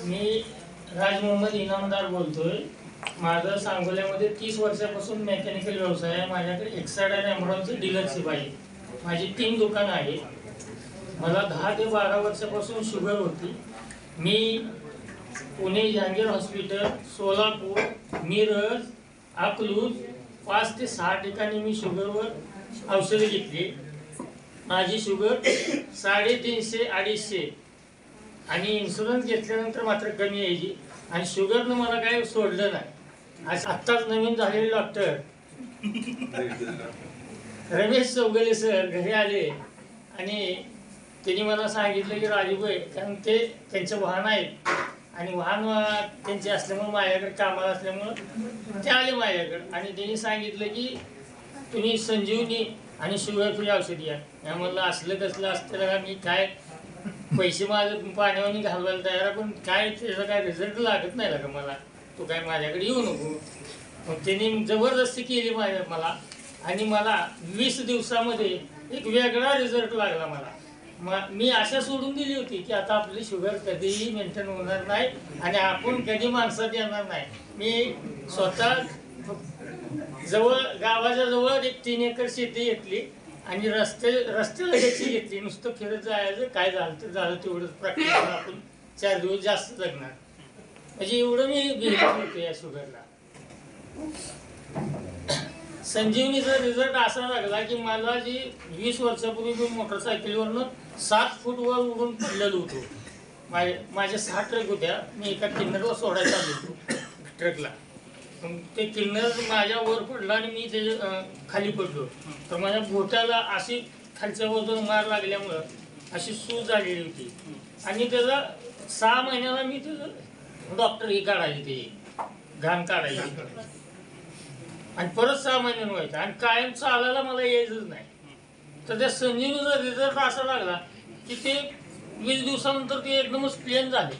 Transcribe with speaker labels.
Speaker 1: मी राज मोहम्मद इनामदार बोलतोय। माझं सांगोल्यामध्ये 30 वर्षापासून मेकॅनिकल व्यवसाय आहे। माझ्याकडे एक्साइड आणि एम्ब्रॉयडरीची डीलरशिप आहे। माझी 3 दुकानं आहेत। मला 10 ते 12 वर्षापासून शुगर होती। मी पुणे जहांगीर हॉस्पिटल, सोलापूर, मिरज, अकलूज 5 ते 6 ठिकाणी मी शुगरवर औषधे घेतली। माझी शुगर 350-250 आणि इन्शुरन्स घेतल्यानंतर मात्र कमी यायची आणि शुगरनं मला काही सोडलं नाही। आज आत्ताच नवीन झालेले डॉक्टर रमेश चौगले सर घरी आले आणि त्यांनी मला सांगितलं की राजूभाई, कारण ते त्यांचं वाहन आहे आणि वाहन त्यांचे असल्यामुळे माझ्याकडे कामाला असल्यामुळं ते आले माझ्याकडे आणि त्यांनी सांगितलं की तुम्ही संजीवनी आणि शुगर फ्री औषधी या। मी म्हणलं असलं कसलं असतं का, मी काय पैसे माझं पाण्यावर घालवायला तयार, पण काय त्याचा काय रिझल्ट लागत नाही का मला, तो काय माझ्याकडे येऊ नको। मग त्यांनी जबरदस्ती केली मला आणि मला 20 दिवसामध्ये एक वेगळा रिझल्ट लागला मला। मी आशा सोडून दिली होती की आता आपली शुगर कधीही मेंटेन होणार नाही आणि आपण कधी माणसात येणार नाही। मी स्वतः गावाच्या जवळ एक 3 एकर शेती घेतली आणि रस्त्याला घेतली। नुसतं फिरत जायचं, काय झालं तर झालं, तेवढंच प्रॅक्टिस आपण 4 दिवस जास्त जगणार, म्हणजे एवढं मी बिझनेस होतो या शुगरला। संजीवनीचा रिझल्ट असा लागला की मला जी 20 वर्षापूर्वी मी मोटरसायकलीवरनं 7 फूटवर उडून पडलेलो होतो। माझ्या 6 ट्रक होत्या, मी एका किन्नरला सोडायला आलो होतो ट्रकला। ते किन्नर माझ्यावर पडला आणि मी त्याच्या खाली पडलो, तर माझ्या बोटाला अशी खालच्या वजन मार लागल्यामुळं अशी सूज झालेली होती आणि त्याचा 6 महिन्याला मी त्याचं डॉक्टर ही काढायची, ते घाण काढायची आणि परत 6 महिन्यानं व्हायचं आणि कायम चालायला मला यायचंच नाही। तर त्या संजीवनीचा रिझल्ट असा लागला की ते 20 दिवसानंतर ते एकदमच प्लेन झाले।